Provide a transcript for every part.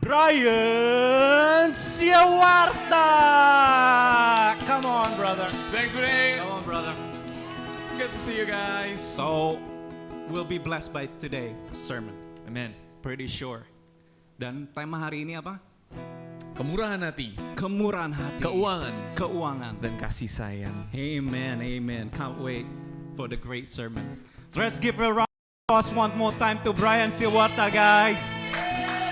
Brian Siawarta. Come on, brother. Thanks, Renee. Come on, brother. Good to see you guys. So, we'll be blessed by today sermon. Amen. Pretty sure. Dan tema hari ini apa? Kemurahan hati, Kemurahan hati. Keuangan. dan kasih sayang. Amen, amen. Can't wait for the great sermon. So let's give a round of applause one more time to Brian Siawarta, guys.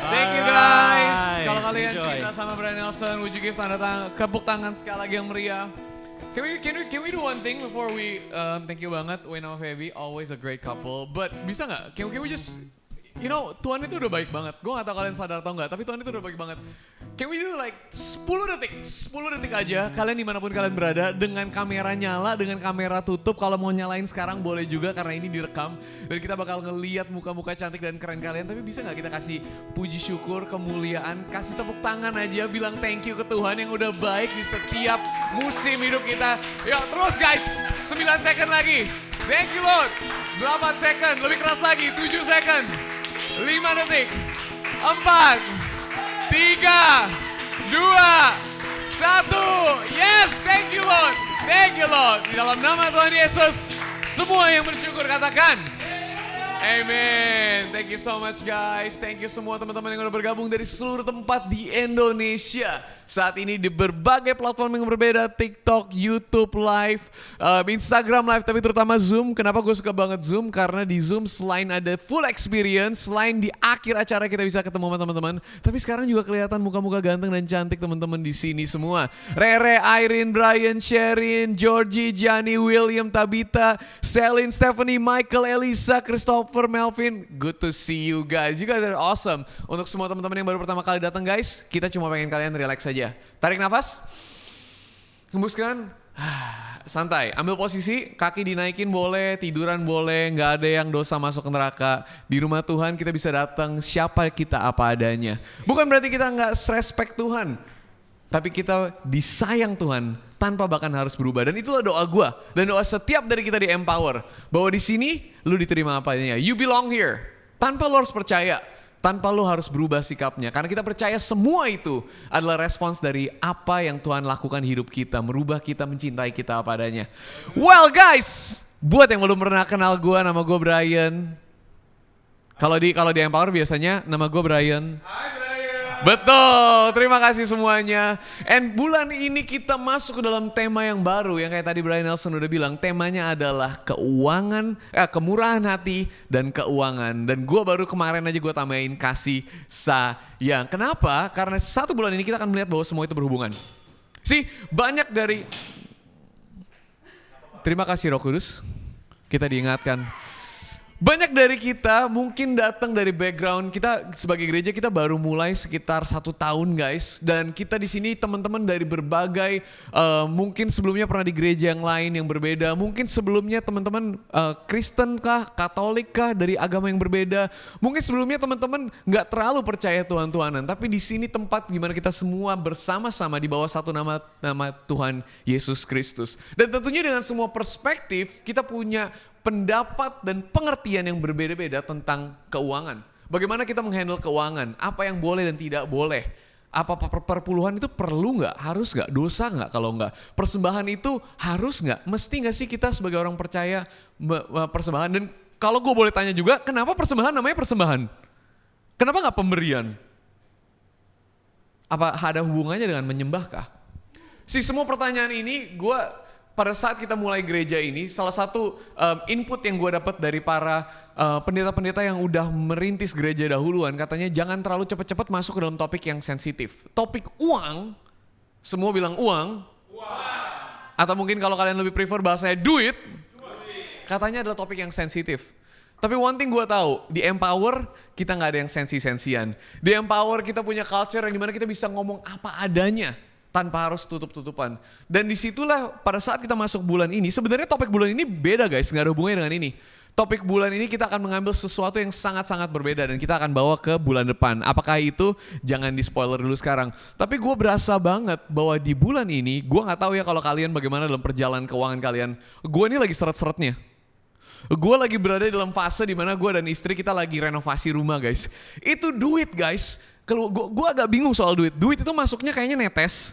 Thank you guys. Alright, Kalau kalian enjoy. cinta sama Brian Nelson, would you give tepuk tangan sekali lagi yang meriah? Can we do one thing before we thank you banget Wayne sama Feby, always a great couple. But bisa nggak? Can we just Tuhan itu udah baik banget. Gue gak tau kalian sadar atau enggak, tapi Tuhan itu udah baik banget. Can we do like 10 detik aja, kalian dimanapun kalian berada, dengan kamera nyala, dengan kamera tutup. Kalau mau nyalain sekarang boleh juga karena ini direkam. Dan kita bakal ngeliat muka-muka cantik dan keren kalian. Tapi bisa gak kita kasih puji syukur, kemuliaan, kasih tepuk tangan aja, bilang thank you ke Tuhan yang udah baik di setiap musim hidup kita. Yuk terus guys, 9 second lagi. Thank you Lord. 8 second, lebih keras lagi, 7 second. 5 detik, 4, 3, 2, 1. Yes, thank you Lord. Thank you Lord. Di dalam nama Tuhan Yesus, semua yang bersyukur katakan Amen. Thank you so much guys. Thank you semua teman-teman yang udah bergabung dari seluruh tempat di Indonesia. Saat ini di berbagai platform yang berbeda, TikTok, YouTube Live, Instagram Live, tapi terutama Zoom. Kenapa gue suka banget Zoom? Karena di Zoom selain ada full experience, selain di akhir acara kita bisa ketemu sama teman-teman, tapi sekarang juga kelihatan muka-muka ganteng dan cantik teman-teman di sini semua. Rere, Irene, Brian, Sherin, Georgie, Gianni, William, Tabitha, Celine, Stephanie, Michael, Elisa, Christopher, Melvin. Good to see you guys. You guys are awesome. Untuk semua teman-teman yang baru pertama kali datang guys, kita cuma pengen kalian relax saja. Tarik nafas, hembuskan, santai, ambil posisi, kaki dinaikin boleh, tiduran boleh, nggak ada yang dosa masuk ke neraka. Di rumah Tuhan kita bisa datang siapa kita apa adanya. Bukan berarti kita nggak respect Tuhan, tapi kita disayang Tuhan tanpa bahkan harus berubah. Dan itulah doa gue dan doa setiap dari kita di Empower, bahwa di sini lu diterima apa adanya. You belong here, tanpa lu harus percaya. Tanpa lo harus berubah sikapnya. Karena kita percaya semua itu adalah respons dari apa yang Tuhan lakukan hidup kita. Merubah kita, mencintai kita apa adanya. Well guys, buat yang belum pernah kenal gue, nama gue Brian. Kalau di Empower biasanya nama gue Brian. Hai Brian. Betul, terima kasih semuanya. And bulan ini kita masuk ke dalam tema yang baru. Yang kayak tadi Brian Nelson udah bilang, temanya adalah kemurahan hati dan keuangan. Dan gue baru kemarin aja gue tambahin kasih sayang. Kenapa? Karena 1 bulan ini kita akan melihat bahwa semua itu berhubungan. Banyak dari... Terima kasih Roh Kudus, kita diingatkan. Banyak dari kita mungkin datang dari background kita sebagai gereja, kita baru mulai sekitar 1 tahun guys, dan kita di sini teman-teman dari berbagai mungkin sebelumnya pernah di gereja yang lain yang berbeda, mungkin sebelumnya teman-teman Kristen kah, Katolik kah, dari agama yang berbeda, mungkin sebelumnya teman-teman nggak terlalu percaya Tuhan-Tuhanan, tapi di sini tempat gimana kita semua bersama-sama di bawah satu nama Tuhan Yesus Kristus. Dan tentunya dengan semua perspektif kita punya pendapat dan pengertian yang berbeda-beda tentang keuangan. Bagaimana kita menghandle keuangan, apa yang boleh dan tidak boleh. Apa perpuluhan itu perlu nggak, harus nggak, dosa nggak kalau nggak. Persembahan itu harus nggak, mesti nggak sih kita sebagai orang percaya persembahan. Dan kalau gue boleh tanya juga, kenapa persembahan namanya persembahan? Kenapa nggak pemberian? Apa ada hubungannya dengan menyembahkah? Semua pertanyaan ini pada saat kita mulai gereja ini, salah satu input yang gue dapat dari para pendeta-pendeta yang udah merintis gereja dahuluan, katanya jangan terlalu cepat-cepat masuk ke dalam topik yang sensitif. Topik uang, semua bilang uang. Atau mungkin kalau kalian lebih prefer bahasanya duit, katanya adalah topik yang sensitif. Tapi one thing gue tahu, di Empower kita nggak ada yang sensi-sensian. Di Empower kita punya culture yang dimana kita bisa ngomong apa adanya, tanpa harus tutup-tutupan. Dan disitulah pada saat kita masuk bulan ini, sebenarnya topik bulan ini beda guys, nggak ada hubungannya dengan ini. Topik bulan ini kita akan mengambil sesuatu yang sangat-sangat berbeda dan kita akan bawa ke bulan depan. Apakah itu? Jangan di spoiler dulu sekarang. Tapi gue berasa banget bahwa di bulan ini, gue nggak tahu ya kalau kalian bagaimana dalam perjalanan keuangan kalian. Gue ini lagi seret-seretnya. Gue lagi berada dalam fase dimana gue dan istri kita lagi renovasi rumah guys. Itu duit guys. Kalau gue agak bingung soal duit. Duit itu masuknya kayaknya netes,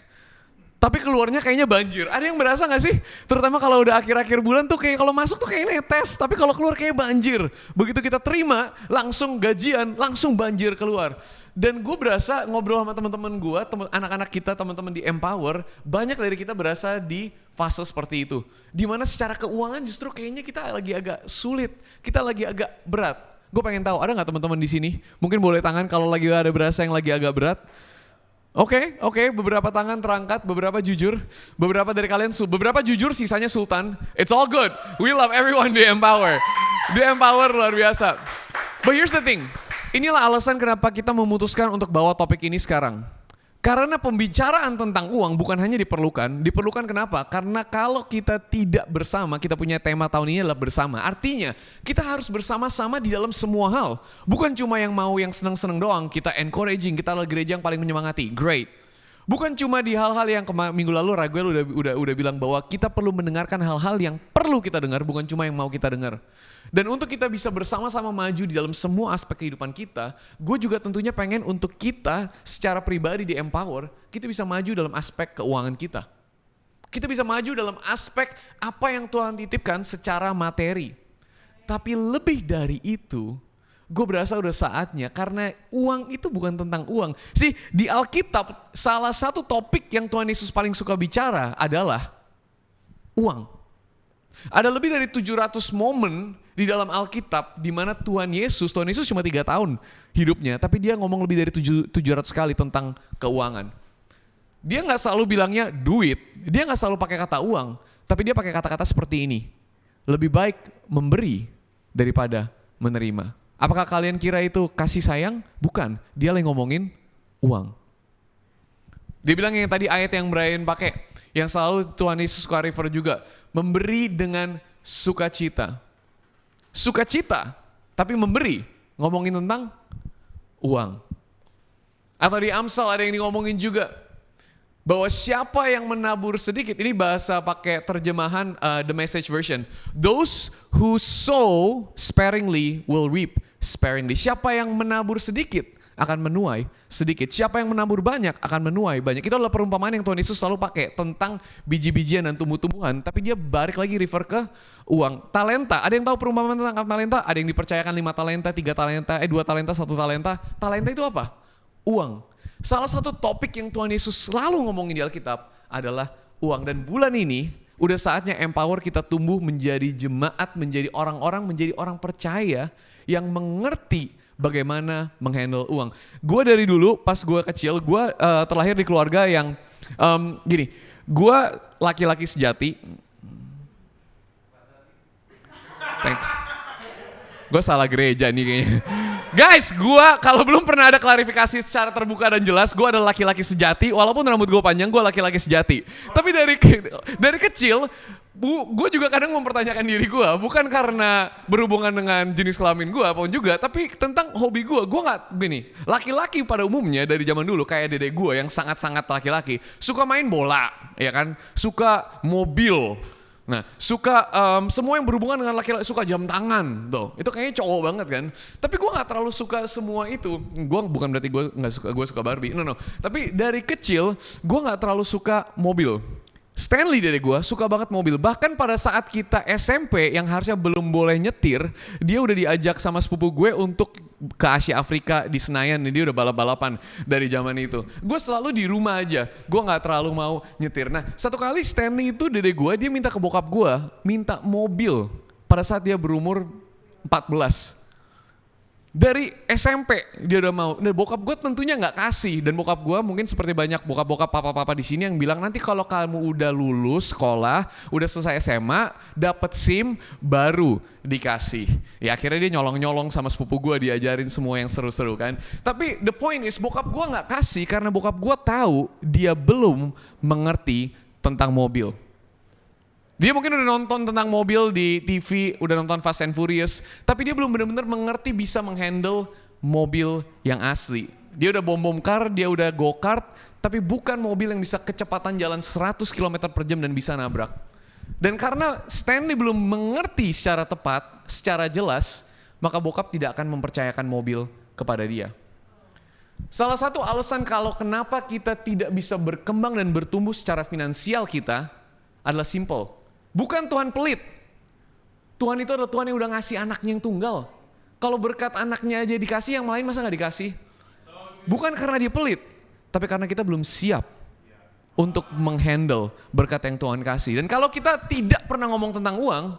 tapi keluarnya kayaknya banjir. Ada yang berasa gak sih? Terutama kalau udah akhir-akhir bulan tuh kayak kalau masuk tuh kayaknya netes, tapi kalau keluar kayak banjir. Begitu kita terima, langsung gajian, langsung banjir keluar. Dan gue berasa ngobrol sama teman-teman gue, anak-anak kita, teman-teman di Empower, banyak dari kita berasa di fase seperti itu. Dimana secara keuangan justru kayaknya kita lagi agak sulit, kita lagi agak berat. Gue pengen tahu, ada nggak teman-teman di sini? Mungkin boleh tangan kalau lagi ada berasa yang lagi agak berat. Oke, beberapa tangan terangkat, beberapa jujur, beberapa dari kalian, beberapa jujur, sisanya sultan. It's all good. We love everyone di Empower. Di Empower luar biasa. But here's the thing. Inilah alasan kenapa kita memutuskan untuk bawa topik ini sekarang. Karena pembicaraan tentang uang bukan hanya diperlukan kenapa? Karena kalau kita tidak bersama, kita punya tema tahun ini adalah bersama. Artinya kita harus bersama-sama di dalam semua hal. Bukan cuma yang mau yang seneng-seneng doang, kita encouraging, kita adalah gereja yang paling menyemangati. Great. Bukan cuma di hal-hal yang minggu lalu Raguel udah bilang bahwa kita perlu mendengarkan hal-hal yang perlu kita dengar, bukan cuma yang mau kita dengar. Dan untuk kita bisa bersama-sama maju di dalam semua aspek kehidupan kita, gue juga tentunya pengen untuk kita secara pribadi di Empower, kita bisa maju dalam aspek keuangan kita. Kita bisa maju dalam aspek apa yang Tuhan titipkan secara materi. Tapi lebih dari itu, gue berasa udah saatnya, karena uang itu bukan tentang uang. Sih, di Alkitab, salah satu topik yang Tuhan Yesus paling suka bicara adalah uang. Ada lebih dari 700 momen di dalam Alkitab di mana Tuhan Yesus cuma 3 tahun hidupnya, tapi dia ngomong lebih dari 700 kali tentang keuangan. Dia nggak selalu bilangnya duit, dia nggak selalu pakai kata uang, tapi dia pakai kata-kata seperti ini. Lebih baik memberi daripada menerima. Apakah kalian kira itu kasih sayang? Bukan, dia lagi ngomongin uang. Dia bilang yang tadi ayat yang Brian pakai, yang selalu Tuhan Yesus suka refer juga, memberi dengan sukacita. Sukacita, tapi memberi, ngomongin tentang uang. Atau di Amsal ada yang ngomongin juga, bahwa siapa yang menabur sedikit, ini bahasa pakai terjemahan The Message Version. Those who sow sparingly will reap sparingly. Siapa yang menabur sedikit akan menuai sedikit. Siapa yang menabur banyak akan menuai banyak. Itu adalah perumpamaan yang Tuhan Yesus selalu pakai tentang biji-bijian dan tumbuh-tumbuhan. Tapi dia balik lagi refer ke uang. Talenta, ada yang tahu perumpamaan tentang talenta? Ada yang dipercayakan 5 talenta, 3 talenta, 2 talenta, 1 talenta. Talenta itu apa? Uang. Salah satu topik yang Tuhan Yesus selalu ngomongin di Alkitab adalah uang. Dan bulan ini udah saatnya Empower kita tumbuh menjadi jemaat, menjadi orang-orang, menjadi orang percaya yang mengerti bagaimana menghandle uang. Gue dari dulu pas gue kecil, gue terlahir di keluarga yang gini, gue laki-laki sejati. Gue salah gereja nih kayaknya. Guys, gue kalau belum pernah ada klarifikasi secara terbuka dan jelas, gue adalah laki-laki sejati. Walaupun rambut gue panjang, gue laki-laki sejati. Tapi dari kecil, gue juga kadang mempertanyakan diri gue, bukan karena berhubungan dengan jenis kelamin gue apapun juga, tapi tentang hobi gue. Gue nggak gini. Laki-laki pada umumnya dari zaman dulu kayak dedek gue yang sangat-sangat laki-laki, suka main bola, ya kan, suka mobil. Nah, suka semua yang berhubungan dengan laki-laki, suka jam tangan, tuh. Itu kayaknya cowok banget kan. Tapi gue nggak terlalu suka semua itu. Gue bukan berarti gue suka Barbie, no. Tapi dari kecil gue nggak terlalu suka mobil. Stanley dari gue suka banget mobil. Bahkan pada saat kita SMP yang harusnya belum boleh nyetir, dia udah diajak sama sepupu gue untuk ke Asia Afrika di Senayan. Dia udah balap-balapan dari zaman itu. Gue selalu di rumah aja, gue nggak terlalu mau nyetir. Nah, satu kali Stanley itu dede gue, dia minta ke bokap gue, minta mobil pada saat dia berumur 14. Dari SMP dia udah mau. Dan bokap gue tentunya nggak kasih. Dan bokap gue mungkin seperti banyak bokap-bokap papa-papa di sini yang bilang nanti kalau kamu udah lulus sekolah, udah selesai SMA, dapet SIM baru dikasih. Ya akhirnya dia nyolong-nyolong sama sepupu gue, diajarin semua yang seru-seru kan. Tapi the point is bokap gue nggak kasih karena bokap gue tahu dia belum mengerti tentang mobil. Dia mungkin udah nonton tentang mobil di TV, udah nonton Fast and Furious, tapi dia belum benar-benar mengerti bisa menghandle mobil yang asli. Dia udah bom car, dia udah go-kart, tapi bukan mobil yang bisa kecepatan jalan 100 km per jam dan bisa nabrak. Dan karena Stanley belum mengerti secara tepat, secara jelas, maka bokap tidak akan mempercayakan mobil kepada dia. Salah satu alasan kalau kenapa kita tidak bisa berkembang dan bertumbuh secara finansial kita adalah simple. Bukan Tuhan pelit. Tuhan itu adalah Tuhan yang udah ngasih anaknya yang tunggal. Kalau berkat anaknya aja dikasih, yang lain masa gak dikasih? Bukan karena dia pelit, tapi karena kita belum siap untuk menghandle berkat yang Tuhan kasih. Dan kalau kita tidak pernah ngomong tentang uang,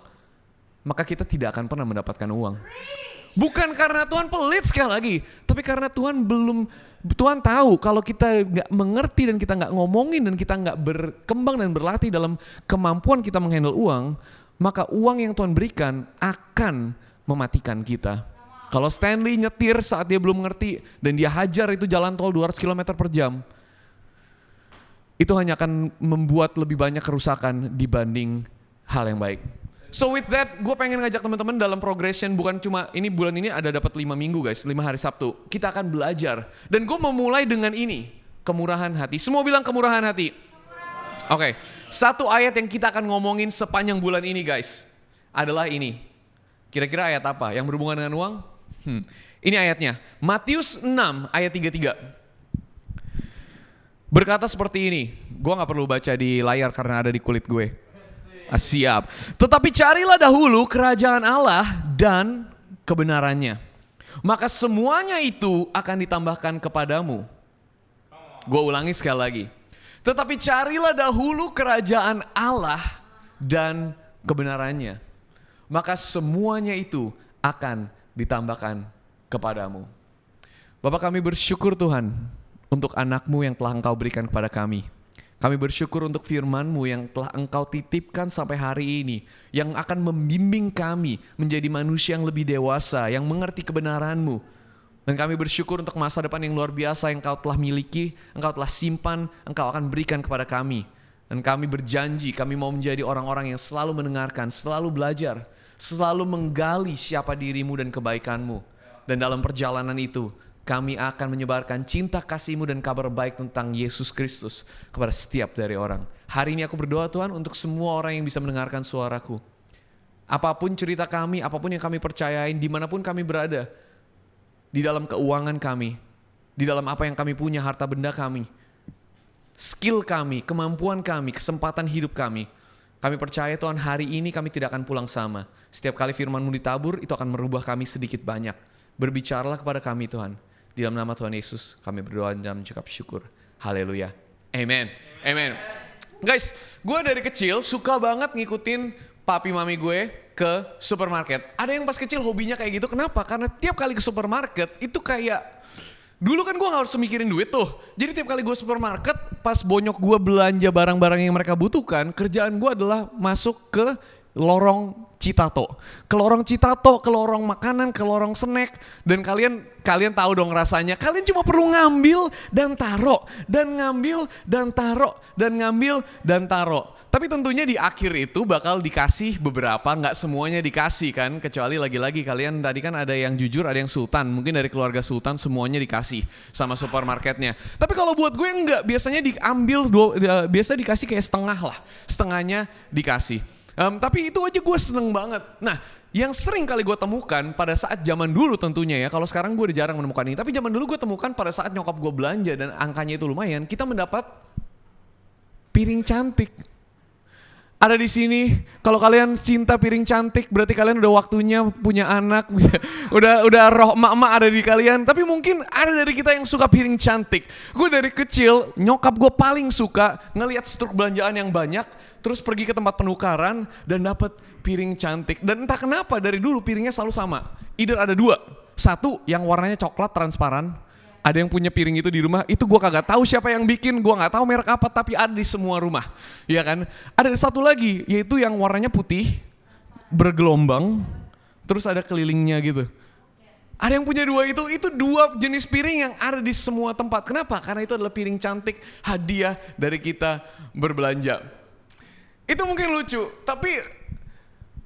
maka kita tidak akan pernah mendapatkan uang. Bukan karena Tuhan pelit sekali lagi, tapi karena Tuhan tahu kalau kita nggak mengerti dan kita nggak ngomongin dan kita nggak berkembang dan berlatih dalam kemampuan kita menghandle uang, maka uang yang Tuhan berikan akan mematikan kita. Kalau Stanley nyetir saat dia belum mengerti dan dia hajar itu jalan tol 200 km per jam, itu hanya akan membuat lebih banyak kerusakan dibanding hal yang baik. So with that, gue pengen ngajak teman-teman dalam progression, bukan cuma ini bulan ini ada dapat 5 minggu guys, 5 hari Sabtu. Kita akan belajar. Dan gue mau mulai dengan ini, kemurahan hati. Semua bilang kemurahan hati. Oke, satu ayat yang kita akan ngomongin sepanjang bulan ini guys, adalah ini. Kira-kira ayat apa? Yang berhubungan dengan uang? Ini ayatnya, Matius 6 ayat 33. Berkata seperti ini, gue gak perlu baca di layar karena ada di kulit gue. Siap. Tetapi carilah dahulu kerajaan Allah dan kebenarannya, maka semuanya itu akan ditambahkan kepadamu. Gue ulangi sekali lagi. Tetapi carilah dahulu kerajaan Allah dan kebenarannya, maka semuanya itu akan ditambahkan kepadamu. Bapak, kami bersyukur Tuhan untuk anak-Mu yang telah Engkau berikan kepada kami. Kami bersyukur untuk firman-Mu yang telah Engkau titipkan sampai hari ini, yang akan membimbing kami menjadi manusia yang lebih dewasa, yang mengerti kebenaran-Mu. Dan kami bersyukur untuk masa depan yang luar biasa yang Engkau telah miliki, Engkau telah simpan, Engkau akan berikan kepada kami. Dan kami berjanji, kami mau menjadi orang-orang yang selalu mendengarkan, selalu belajar, selalu menggali siapa diri-Mu dan kebaikan-Mu. Dan dalam perjalanan itu, kami akan menyebarkan cinta kasih-Mu dan kabar baik tentang Yesus Kristus kepada setiap dari orang. Hari ini aku berdoa Tuhan untuk semua orang yang bisa mendengarkan suaraku. Apapun cerita kami, apapun yang kami percayain, dimanapun kami berada, di dalam keuangan kami, di dalam apa yang kami punya, harta benda kami, skill kami, kemampuan kami, kesempatan hidup kami, kami percaya Tuhan hari ini kami tidak akan pulang sama. Setiap kali firman-Mu ditabur, itu akan merubah kami sedikit banyak. Berbicaralah kepada kami Tuhan. Di dalam nama Tuhan Yesus kami berdoa dan mengucap syukur. Haleluya. Amen. Amen. Guys, gue dari kecil suka banget ngikutin papi mami gue ke supermarket. Ada yang pas kecil hobinya kayak gitu. Kenapa? Karena tiap kali ke supermarket itu kayak, dulu kan gue gak harus mikirin duit tuh. Jadi tiap kali gue supermarket, pas bonyok gue belanja barang-barang yang mereka butuhkan, kerjaan gue adalah masuk ke lorong Citato. Ke lorong Citato, ke lorong makanan, ke lorong snack. Dan kalian tahu dong rasanya. Kalian cuma perlu ngambil dan taruh. Dan ngambil dan taruh. Dan ngambil dan taruh. Tapi tentunya di akhir itu bakal dikasih beberapa. Nggak semuanya dikasih kan. Kecuali lagi-lagi kalian tadi kan ada yang jujur, ada yang sultan. Mungkin dari keluarga sultan semuanya dikasih sama supermarketnya. Tapi kalau buat gue enggak. Biasanya diambil, biasa dikasih kayak setengah lah. Setengahnya dikasih. Tapi itu aja gue seneng banget. Nah, yang sering kali gue temukan pada saat zaman dulu tentunya ya, kalau sekarang gue udah jarang menemukan ini, tapi zaman dulu gue temukan pada saat nyokap gue belanja dan angkanya itu lumayan, kita mendapat piring cantik. Ada di sini, kalau kalian cinta piring cantik, berarti kalian udah waktunya punya anak, udah roh emak-emak ada di kalian. Tapi mungkin ada dari kita yang suka piring cantik. Gue dari kecil, nyokap gue paling suka ngelihat struk belanjaan yang banyak, terus pergi ke tempat penukaran dan dapat piring cantik. Dan entah kenapa dari dulu piringnya selalu sama. Either ada dua, satu yang warnanya coklat transparan. Ada yang punya piring itu di rumah, itu gue kagak tahu siapa yang bikin, gue nggak tahu merek apa, tapi ada di semua rumah, ya kan? Ada satu lagi, yaitu yang warnanya putih, bergelombang, terus ada kelilingnya gitu. Ada yang punya dua itu dua jenis piring yang ada di semua tempat. Kenapa? Karena itu adalah piring cantik, hadiah dari kita berbelanja. Itu mungkin lucu, tapi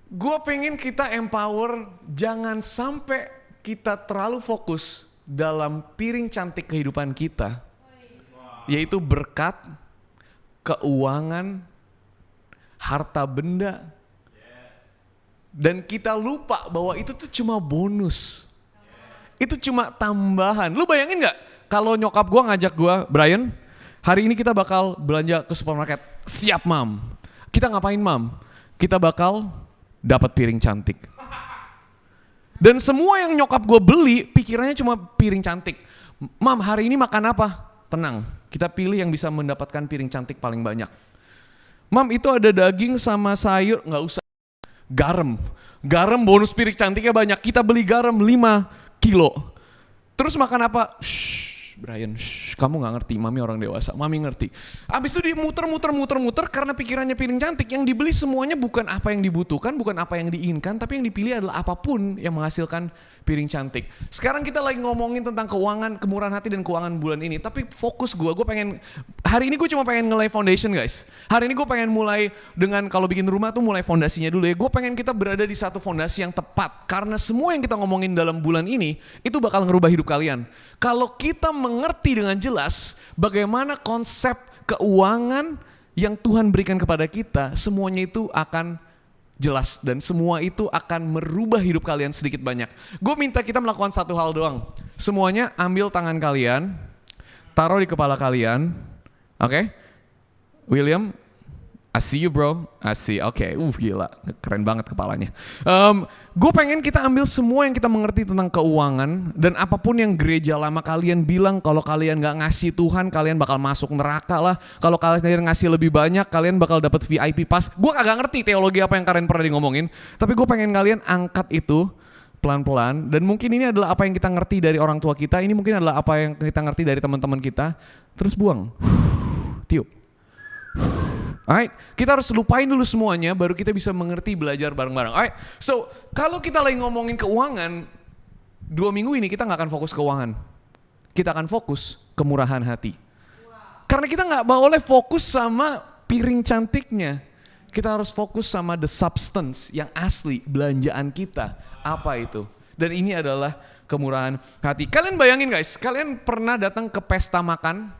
gue pengen kita empower, jangan sampai kita terlalu fokus dalam piring cantik kehidupan kita, yaitu berkat, keuangan, harta benda, dan kita lupa bahwa itu tuh cuma bonus, itu cuma tambahan. Lu bayangin gak Kalau nyokap gue ngajak gue, Brian, hari ini kita bakal belanja ke supermarket. Siap, Mam. Kita ngapain, Mam? Kita bakal dapat piring cantik. Dan semua yang nyokap gue beli, pikirannya cuma piring cantik. Mam, hari ini makan apa? Tenang, kita pilih yang bisa mendapatkan piring cantik paling banyak. Mam, itu ada daging sama sayur, nggak usah. Garam bonus piring cantiknya banyak. Kita beli garam 5 kilo. Terus makan apa? Shh, Brian, kamu nggak ngerti. Mami orang dewasa, Mami ngerti. Abis itu dia muter karena pikirannya piring cantik. Yang dibeli semuanya bukan apa yang dibutuhkan, bukan apa yang diinginkan, tapi yang dipilih adalah apapun yang menghasilkan piring cantik. Sekarang kita lagi ngomongin tentang keuangan, kemurahan hati dan keuangan bulan ini. Tapi fokus gue pengen, hari ini gue cuma pengen nge-lay foundation guys. Hari ini gue pengen mulai dengan, kalau bikin rumah tuh mulai fondasinya dulu ya. Gue pengen kita berada di satu fondasi yang tepat. Karena semua yang kita ngomongin dalam bulan ini, itu bakal ngerubah hidup kalian. Kalau kita mengerti dengan jelas bagaimana konsep keuangan yang Tuhan berikan kepada kita, semuanya itu akan jelas dan semua itu akan merubah hidup kalian sedikit banyak. Gue minta kita melakukan satu hal doang. Semuanya ambil tangan kalian, taruh di kepala kalian. Oke? William, I see you bro. I see. Oke. Gila. Keren banget kepalanya. Gue pengen kita ambil semua yang kita mengerti tentang keuangan dan apapun yang gereja lama kalian bilang kalau kalian gak ngasih Tuhan, kalian bakal masuk neraka lah. Kalau kalian ngasih lebih banyak, kalian bakal dapat VIP pass. Gue kagak ngerti teologi apa yang kalian pernah ngomongin, tapi gue pengen kalian angkat itu pelan-pelan. Dan mungkin ini adalah apa yang kita ngerti dari orang tua kita, ini mungkin adalah apa yang kita ngerti dari teman-teman kita. Terus buang. Tiup. Alright, kita harus lupain dulu semuanya, baru kita bisa mengerti, belajar bareng-bareng. Alright, so kalau kita lagi ngomongin keuangan, 2 minggu ini kita nggak akan fokus keuangan, kita akan fokus kemurahan hati. Karena kita nggak boleh fokus sama piring cantiknya, kita harus fokus sama the substance yang asli, belanjaan kita, apa itu. Dan ini adalah kemurahan hati. Kalian bayangin guys, kalian pernah datang ke pesta makan?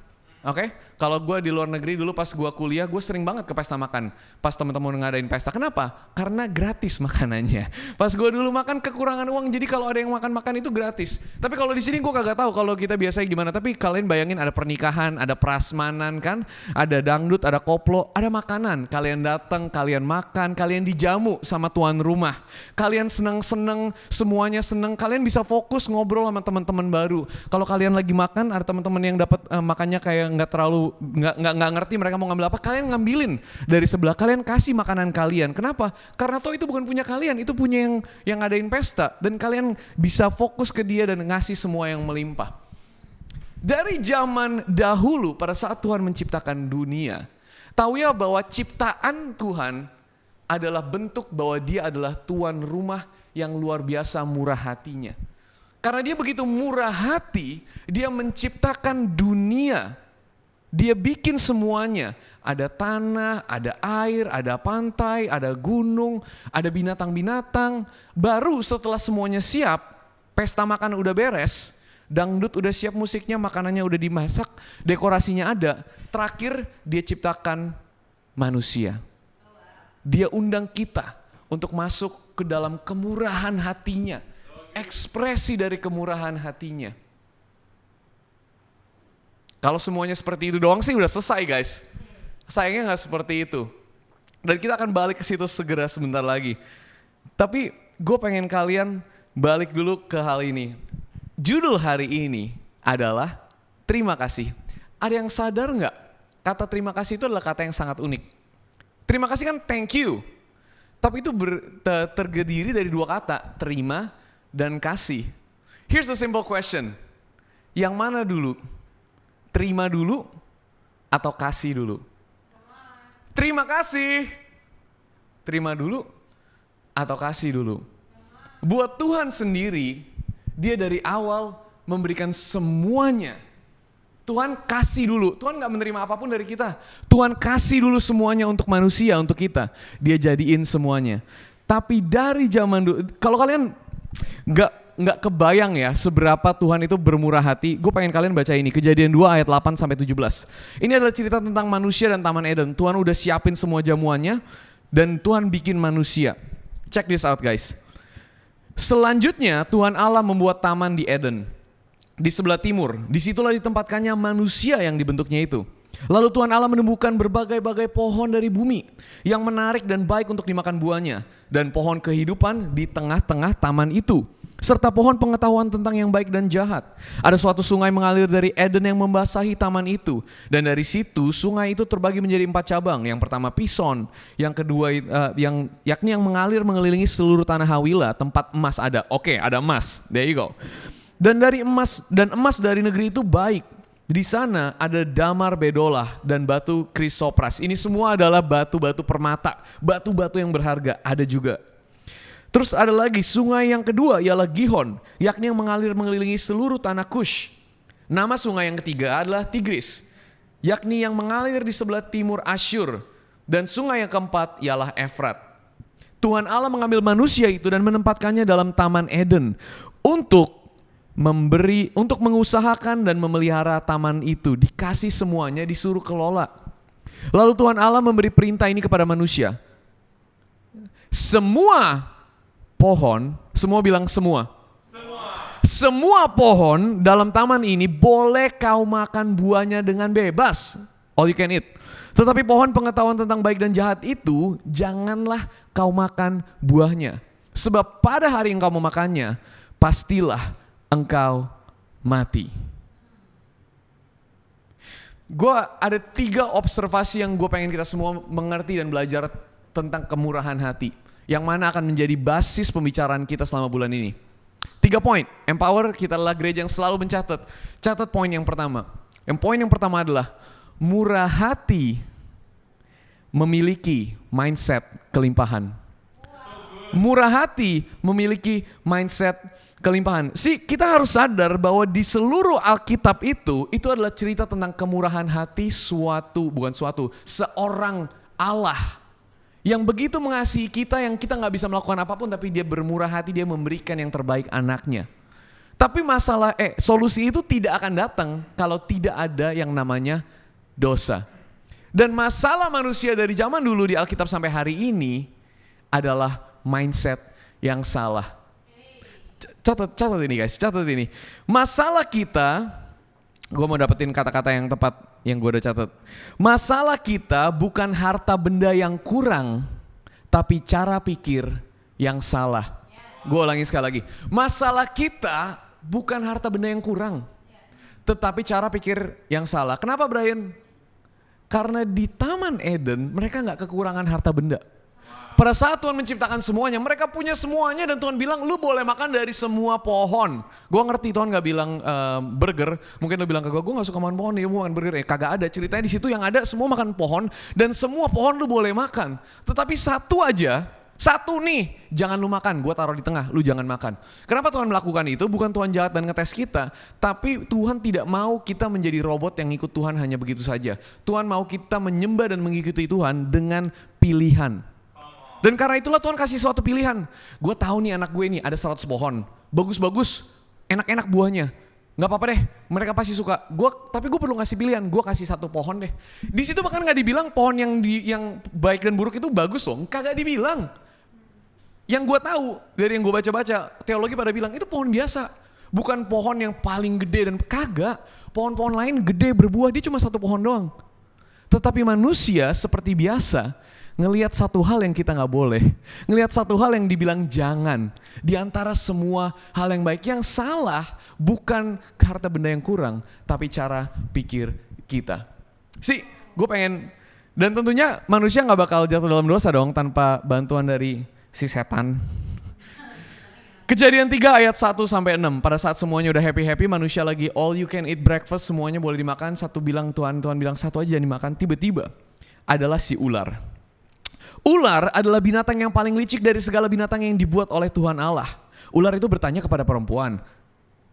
Oke, kalau gue di luar negeri dulu pas gue kuliah, gue sering banget ke pesta makan. Pas teman-teman ngadain pesta, kenapa? Karena gratis makanannya. Pas gue dulu makan kekurangan uang, jadi kalau ada yang makan-makan itu gratis. Tapi kalau di sini gue kagak tahu kalau kita biasanya gimana. Tapi kalian bayangin ada pernikahan, ada prasmanan kan, ada dangdut, ada koplo, ada makanan. Kalian datang, kalian makan, kalian dijamu sama tuan rumah. Kalian seneng-seneng, semuanya seneng. Kalian bisa fokus ngobrol sama teman-teman baru. Kalau kalian lagi makan, ada teman-teman yang dapat makannya kayak nggak ngerti mereka mau ngambil apa, kalian ngambilin dari sebelah, kalian kasih makanan kalian. Kenapa? Karena toh itu bukan punya kalian, itu punya yang ngadain pesta, dan kalian bisa fokus ke dia dan ngasih semua yang melimpah. Dari zaman dahulu pada saat Tuhan menciptakan dunia, tahu ya bahwa ciptaan Tuhan adalah bentuk bahwa dia adalah tuan rumah yang luar biasa murah hatinya. Karena dia begitu murah hati, dia menciptakan dunia. Dia bikin semuanya, ada tanah, ada air, ada pantai, ada gunung, ada binatang-binatang. Baru setelah semuanya siap, pesta makan udah beres, dangdut udah siap musiknya, makanannya udah dimasak, dekorasinya ada. Terakhir dia ciptakan manusia. Dia undang kita untuk masuk ke dalam kemurahan hatinya, ekspresi dari kemurahan hatinya. Kalau semuanya seperti itu doang sih udah selesai guys. Sayangnya gak seperti itu. Dan kita akan balik ke situ segera sebentar lagi. Tapi gue pengen kalian balik dulu ke hal ini. Judul hari ini adalah terima kasih. Ada yang sadar gak? Kata terima kasih itu adalah kata yang sangat unik. Terima kasih kan thank you. Tapi itu terdiri dari 2 kata, terima dan kasih. Here's a simple question. Yang mana dulu? Terima dulu atau kasih dulu? Terima kasih. Terima dulu atau kasih dulu? Buat Tuhan sendiri, dia dari awal memberikan semuanya. Tuhan kasih dulu. Tuhan gak menerima apapun dari kita. Tuhan kasih dulu semuanya untuk manusia, untuk kita. Dia jadiin semuanya. Tapi dari zaman dulu, kalau kalian nggak kebayang ya seberapa Tuhan itu bermurah hati. Gue pengen kalian baca ini, Kejadian 2 ayat 8 sampai 17. Ini adalah cerita tentang manusia dan Taman Eden. Tuhan udah siapin semua jamuannya dan Tuhan bikin manusia. Check this out guys. Selanjutnya Tuhan Allah membuat taman di Eden. di sebelah timur. Disitulah ditempatkannya manusia yang dibentuknya itu. Lalu Tuhan Allah menemukan berbagai-bagai pohon dari bumi yang menarik dan baik untuk dimakan buahnya, dan pohon kehidupan di tengah-tengah taman itu, serta pohon pengetahuan tentang yang baik dan jahat. Ada suatu sungai mengalir dari Eden yang membasahi taman itu, dan dari situ sungai itu terbagi menjadi 4 cabang. Yang pertama Pison, yang kedua yakni yang mengalir mengelilingi seluruh tanah Hawila, tempat emas ada. Oke, ada emas. There you go. Dan emas dari negeri itu baik. Di sana ada damar bedolah dan batu krisopras. Ini semua adalah batu-batu permata, batu-batu yang berharga ada juga. Terus ada lagi sungai yang kedua ialah Gihon, yakni yang mengalir mengelilingi seluruh tanah Kush. Nama sungai yang ketiga adalah Tigris, yakni yang mengalir di sebelah timur Asyur. Dan sungai yang keempat ialah Efrat. Tuhan Allah mengambil manusia itu dan menempatkannya dalam Taman Eden untuk mengusahakan dan memelihara taman itu. Dikasih semuanya, disuruh kelola. Lalu Tuhan Allah memberi perintah ini kepada manusia. Semua pohon, semua bilang semua. Semua pohon dalam taman ini boleh kau makan buahnya dengan bebas. All you can eat. Tetapi pohon pengetahuan tentang baik dan jahat itu, janganlah kau makan buahnya. Sebab pada hari engkau memakannya, pastilah engkau mati. Gue ada 3 observasi yang gue pengen kita semua mengerti dan belajar tentang kemurahan hati, yang mana akan menjadi basis pembicaraan kita selama bulan ini. 3 poin. Empower, kita adalah gereja yang selalu mencatat. Catat poin yang pertama. Poin yang pertama adalah murah hati memiliki mindset kelimpahan. Murah hati memiliki mindset kelimpahan. Kita harus sadar bahwa di seluruh Alkitab itu adalah cerita tentang kemurahan hati seorang Allah yang begitu mengasihi kita, yang kita gak bisa melakukan apapun, tapi dia bermurah hati, dia memberikan yang terbaik anaknya. Tapi solusi itu tidak akan datang kalau tidak ada yang namanya dosa. Dan masalah manusia dari zaman dulu di Alkitab sampai hari ini adalah mindset yang salah. Catat ini guys, catat ini. Masalah kita, gue mau dapetin kata-kata yang tepat yang gue udah catat. Masalah kita bukan harta benda yang kurang, tapi cara pikir yang salah. Gue ulangi sekali lagi. Masalah kita bukan harta benda yang kurang, tetapi cara pikir yang salah. Kenapa Brian? Karena di Taman Eden mereka gak kekurangan harta benda. Pada saat Tuhan menciptakan semuanya, mereka punya semuanya, dan Tuhan bilang, lu boleh makan dari semua pohon. Gue ngerti Tuhan gak bilang burger, mungkin lu bilang ke gue gak suka makan pohon, ya mau makan burger. Kagak ada, ceritanya di situ yang ada semua makan pohon, dan semua pohon lu boleh makan. Tetapi satu nih, jangan lu makan, gue taruh di tengah, lu jangan makan. Kenapa Tuhan melakukan itu? Bukan Tuhan jahat dan ngetes kita, tapi Tuhan tidak mau kita menjadi robot yang ikut Tuhan hanya begitu saja. Tuhan mau kita menyembah dan mengikuti Tuhan dengan pilihan. Dan karena itulah Tuhan kasih suatu pilihan. Gue tahu nih anak gue ini ada 100 pohon, bagus-bagus, enak-enak buahnya. Gak apa-apa deh, mereka pasti suka. Tapi gue perlu ngasih pilihan, gue kasih 1 pohon deh. Di situ bahkan gak dibilang pohon yang baik dan buruk itu bagus loh, kagak dibilang. Yang gue tahu dari yang gue baca-baca, teologi pada bilang itu pohon biasa, bukan pohon yang paling gede, dan kagak. Pohon-pohon lain gede berbuah, dia cuma 1 pohon doang. Tetapi manusia seperti biasa, ngelihat satu hal yang kita gak boleh, ngelihat satu hal yang dibilang jangan, di antara semua hal yang baik. Yang salah bukan harta benda yang kurang, tapi cara pikir kita. Gue pengen, dan tentunya manusia gak bakal jatuh dalam dosa dong tanpa bantuan dari si setan. Kejadian 3 ayat 1-6, pada saat semuanya udah happy-happy, manusia lagi all you can eat breakfast, semuanya boleh dimakan. Tuhan bilang satu aja jangan dimakan. Tiba-tiba adalah si ular. Ular adalah binatang yang paling licik dari segala binatang yang dibuat oleh Tuhan Allah. Ular itu bertanya kepada perempuan,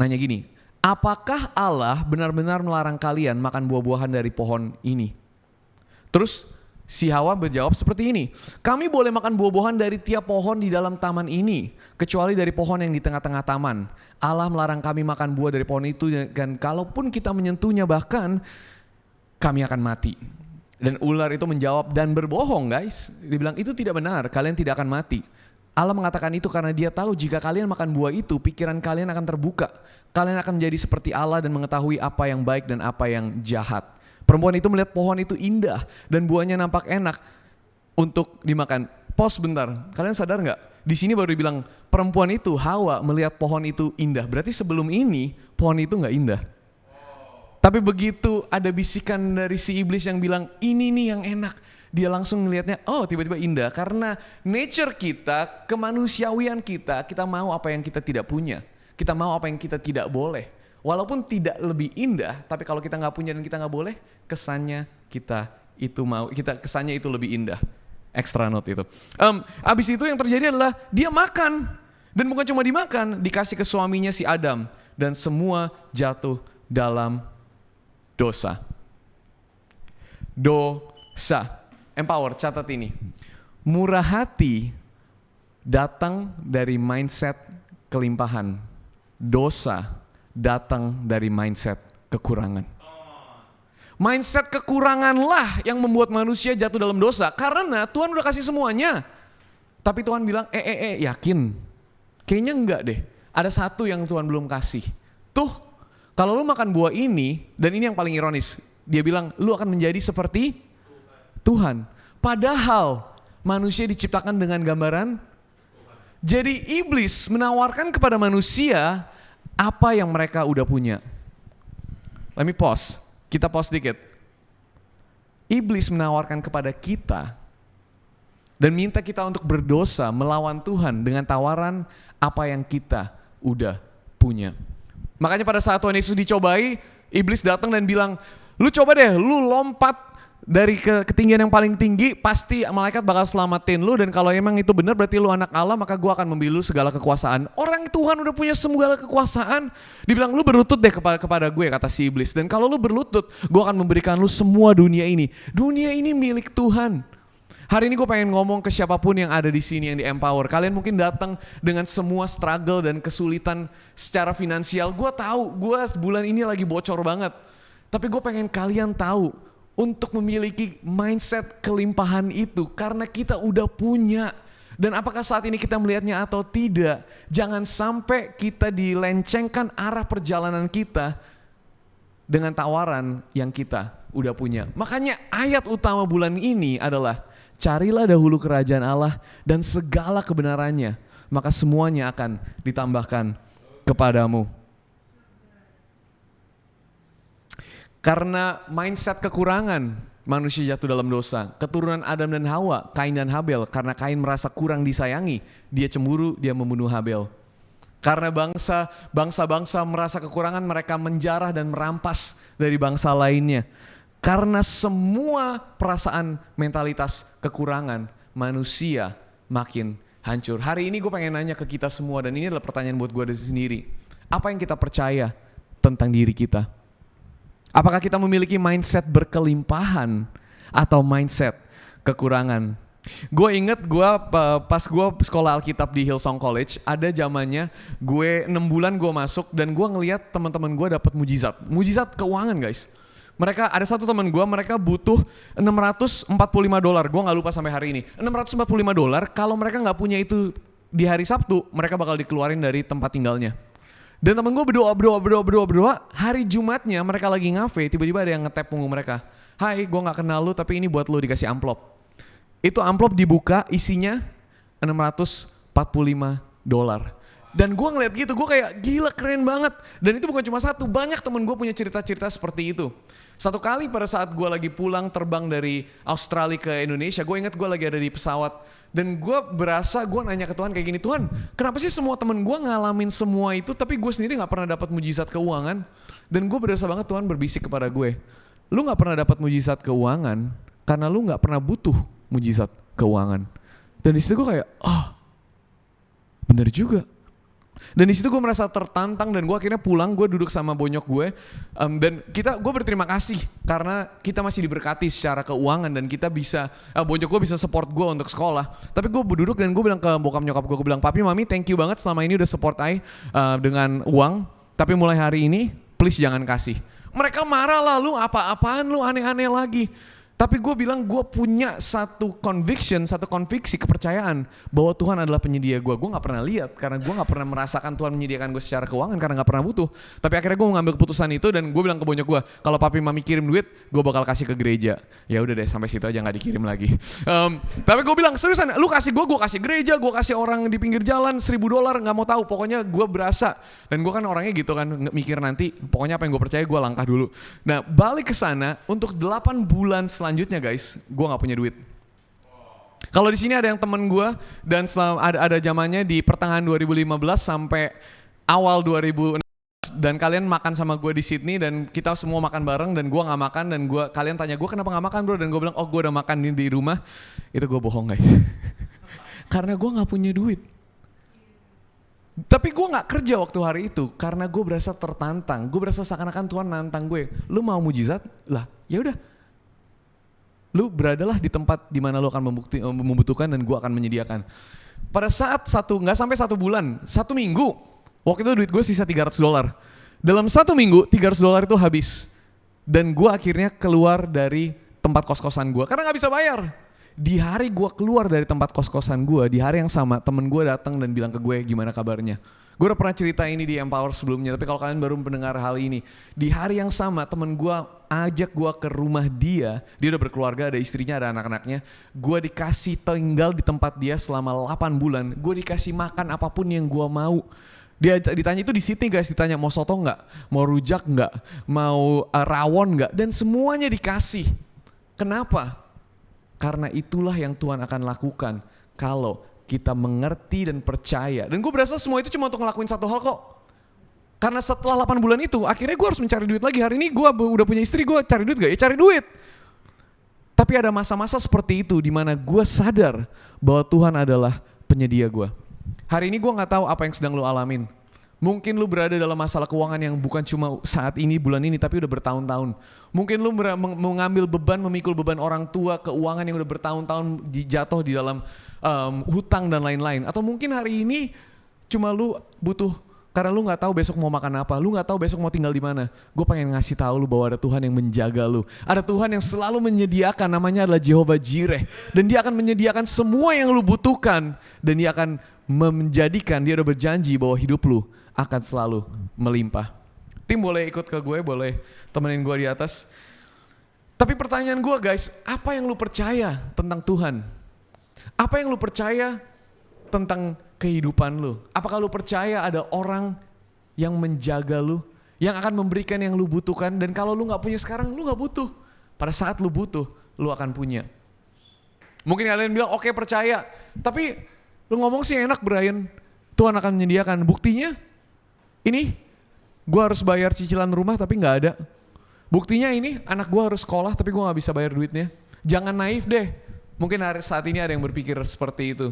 nanya gini, apakah Allah benar-benar melarang kalian makan buah-buahan dari pohon ini? Terus si Hawa berjawab seperti ini, kami boleh makan buah-buahan dari tiap pohon di dalam taman ini, kecuali dari pohon yang di tengah-tengah taman. Allah melarang kami makan buah dari pohon itu, dan kalaupun kita menyentuhnya bahkan kami akan mati. Dan ular itu menjawab dan berbohong guys. Dia bilang itu tidak benar, kalian tidak akan mati. Allah mengatakan itu karena dia tahu jika kalian makan buah itu, pikiran kalian akan terbuka. Kalian akan menjadi seperti Allah dan mengetahui apa yang baik dan apa yang jahat. Perempuan itu melihat pohon itu indah dan buahnya nampak enak untuk dimakan. Pause bentar, kalian sadar nggak? Di sini baru dibilang perempuan itu, Hawa, melihat pohon itu indah. Berarti sebelum ini pohon itu nggak indah. Tapi begitu ada bisikan dari si iblis yang bilang ini nih yang enak, dia langsung ngelihatnya, oh tiba-tiba indah. Karena nature kita, kemanusiawian kita mau apa yang kita tidak punya. Kita mau apa yang kita tidak boleh. Walaupun tidak lebih indah, tapi kalau kita nggak punya dan kita nggak boleh, kesannya kita itu mau, kesannya itu lebih indah. Extra note itu. Abis itu yang terjadi adalah dia makan. Dan bukan cuma dimakan, dikasih ke suaminya si Adam. Dan semua jatuh dalam dosa. Dosa. Empower, catat ini. Murah hati datang dari mindset kelimpahan. Dosa datang dari mindset kekurangan. Mindset kekuranganlah yang membuat manusia jatuh dalam dosa. Karena Tuhan udah kasih semuanya. Tapi Tuhan bilang, yakin? Kayaknya enggak deh. Ada satu yang Tuhan belum kasih. Tuh, kalau lu makan buah ini, dan ini yang paling ironis. Dia bilang, lu akan menjadi seperti Tuhan. Padahal manusia diciptakan dengan gambaran. Jadi iblis menawarkan kepada manusia apa yang mereka udah punya. Let me pause. Kita pause dikit. Iblis menawarkan kepada kita dan minta kita untuk berdosa melawan Tuhan dengan tawaran apa yang kita udah punya. Makanya pada saat Tuhan Yesus dicobai, iblis datang dan bilang, lu coba deh, lu lompat dari ketinggian yang paling tinggi, pasti malaikat bakal selamatin lu, dan kalau emang itu benar berarti lu anak Allah, maka gua akan memberi lu segala kekuasaan. Orang Tuhan udah punya segala kekuasaan. Dibilang lu berlutut deh kepada gue, kata si iblis. Dan kalau lu berlutut, gua akan memberikan lu semua dunia ini. Dunia ini milik Tuhan. Hari ini gue pengen ngomong ke siapapun yang ada di sini yang di Empower. Kalian mungkin datang dengan semua struggle dan kesulitan secara finansial. Gue tahu, gue bulan ini lagi bocor banget. Tapi gue pengen kalian tahu untuk memiliki mindset kelimpahan itu karena kita udah punya. Dan apakah saat ini kita melihatnya atau tidak, jangan sampai kita dilencengkan arah perjalanan kita dengan tawaran yang kita udah punya. Makanya ayat utama bulan ini adalah carilah dahulu kerajaan Allah dan segala kebenarannya, maka semuanya akan ditambahkan kepadamu. Karena mindset kekurangan, manusia jatuh dalam dosa. Keturunan Adam dan Hawa, Kain dan Habel. Karena Kain merasa kurang disayangi, dia cemburu, dia membunuh Habel. Karena bangsa-bangsa merasa kekurangan, mereka menjarah dan merampas dari bangsa lainnya. Karena semua perasaan mentalitas kekurangan, manusia makin hancur. Hari ini gue pengen nanya ke kita semua, dan ini adalah pertanyaan buat gue sendiri. Apa yang kita percaya tentang diri kita? Apakah kita memiliki mindset berkelimpahan atau mindset kekurangan? Gue inget pas gue sekolah Alkitab di Hillsong College, ada zamannya gue 6 bulan gue masuk dan gue ngeliat teman-teman gue dapat mujizat keuangan guys. Mereka ada satu teman gue, mereka butuh $645. Gue nggak lupa sampai hari ini. $645 kalau mereka nggak punya itu di hari Sabtu, mereka bakal dikeluarin dari tempat tinggalnya. Dan temen gue berdoa, hari Jumatnya mereka lagi ngafe, tiba-tiba ada yang nge-tap punggung mereka. Hai, gue gak kenal lu, tapi ini buat lu, dikasih amplop. Itu amplop dibuka, isinya $645. Dan gue ngeliat gitu, gue kayak gila keren banget. Dan itu bukan cuma satu, banyak temen gue punya cerita-cerita seperti itu. Satu kali pada saat gue lagi pulang terbang dari Australia ke Indonesia, gue ingat gue lagi ada di pesawat. Dan gue nanya ke Tuhan kayak gini, Tuhan kenapa sih semua temen gue ngalamin semua itu, tapi gue sendiri gak pernah dapat mujizat keuangan. Dan gue berasa banget Tuhan berbisik kepada gue, lu gak pernah dapat mujizat keuangan karena lu gak pernah butuh mujizat keuangan. Dan disitu gue kayak, bener juga. Dan di situ gue merasa tertantang dan gue akhirnya pulang, gue duduk sama bonyok gue dan gue berterima kasih karena kita masih diberkati secara keuangan dan kita bisa, bonyok gue bisa support gue untuk sekolah. Tapi gue duduk dan gue bilang ke bokap nyokap gue bilang, papi mami thank you banget selama ini udah support I dengan uang, tapi mulai hari ini please jangan kasih. Mereka marah lah, lu apa-apaan lu, aneh-aneh lagi. Tapi gue bilang gue punya satu conviction, satu konviksi, kepercayaan bahwa Tuhan adalah penyedia gue. Gue gak pernah lihat karena gue gak pernah merasakan Tuhan menyediakan gue secara keuangan karena gak pernah butuh. Tapi akhirnya gue mengambil keputusan itu dan gue bilang ke bonyok gue, kalau papi mami kirim duit, gue bakal kasih ke gereja. Ya udah deh, sampai situ aja gak dikirim lagi. Tapi gue bilang seriusan, lu kasih gue kasih gereja, gue kasih orang di pinggir jalan $1,000, gak mau tahu. Pokoknya gue berasa, dan gue kan orangnya gitu kan, mikir nanti, pokoknya apa yang gue percaya gue langkah dulu. Nah balik ke sana, untuk 8 bulan selanjutnya guys, gue nggak punya duit. Kalau di sini ada yang temen gue dan ada zamannya di pertengahan 2015 sampai awal 2016 dan kalian makan sama gue di Sydney dan kita semua makan bareng dan gue nggak makan dan kalian tanya gue kenapa nggak makan bro dan gue bilang oh gue udah makan di rumah. Itu gue bohong guys. Karena gue nggak punya duit. Tapi gue gak kerja waktu hari itu karena gue berasa tertantang. Gue berasa seakan-akan Tuhan nantang gue. Lu mau mujizat? Lah ya udah. Lu beradalah di tempat di mana lu akan membutuhkan dan gue akan menyediakan. Pada saat gak sampai 1 bulan, 1 minggu. Waktu itu duit gue sisa $300. Dalam 1 minggu $300 itu habis. Dan gue akhirnya keluar dari tempat kos-kosan gue karena gak bisa bayar. Di hari gue keluar dari tempat kos-kosan gue, di hari yang sama temen gue datang dan bilang ke gue gimana kabarnya. Gue udah pernah cerita ini di Empower sebelumnya, tapi kalau kalian baru mendengar hal ini, di hari yang sama temen gue ajak gue ke rumah dia udah berkeluarga, ada istrinya, ada anak-anaknya. Gue dikasih tinggal di tempat dia selama 8 bulan, gue dikasih makan apapun yang gue mau. Dia ditanya itu di Sydney guys, ditanya mau soto nggak, mau rujak nggak, mau rawon nggak, dan semuanya dikasih. Kenapa? Karena itulah yang Tuhan akan lakukan kalau kita mengerti dan percaya. Dan gue berasa semua itu cuma untuk ngelakuin satu hal kok. Karena setelah 8 bulan itu, akhirnya gue harus mencari duit lagi. Hari ini gue udah punya istri, gue cari duit gak? Ya cari duit. Tapi ada masa-masa seperti itu di mana gue sadar bahwa Tuhan adalah penyedia gue. Hari ini gue gak tahu apa yang sedang lo alamin. Mungkin lu berada dalam masalah keuangan yang bukan cuma saat ini, bulan ini, tapi udah bertahun-tahun. Mungkin lu mengambil beban, memikul beban orang tua, keuangan yang udah bertahun-tahun jatuh di dalam hutang dan lain-lain. Atau mungkin hari ini cuma lu butuh, karena lu gak tahu besok mau makan apa, lu gak tahu besok mau tinggal di mana. Gue pengen ngasih tahu lu bahwa ada Tuhan yang menjaga lu. Ada Tuhan yang selalu menyediakan, namanya adalah Jehovah Jireh. Dan dia akan menyediakan semua yang lu butuhkan. Dan dia akan menjadikan, dia udah berjanji bahwa hidup lu akan selalu melimpah. Tim boleh ikut ke gue, boleh temenin gue di atas. Tapi pertanyaan gue guys, apa yang lu percaya tentang Tuhan? Apa yang lu percaya tentang kehidupan lu? Apakah lu percaya ada orang yang menjaga lu, yang akan memberikan yang lu butuhkan, dan kalau lu gak punya sekarang, lu gak butuh. Pada saat lu butuh, lu akan punya. Mungkin kalian bilang, oke percaya, tapi lu ngomong sih enak Brian, Tuhan akan menyediakan. Buktinya, ini gue harus bayar cicilan rumah tapi gak ada. Buktinya ini anak gue harus sekolah tapi gue gak bisa bayar duitnya. Jangan naif deh. Mungkin saat ini ada yang berpikir seperti itu.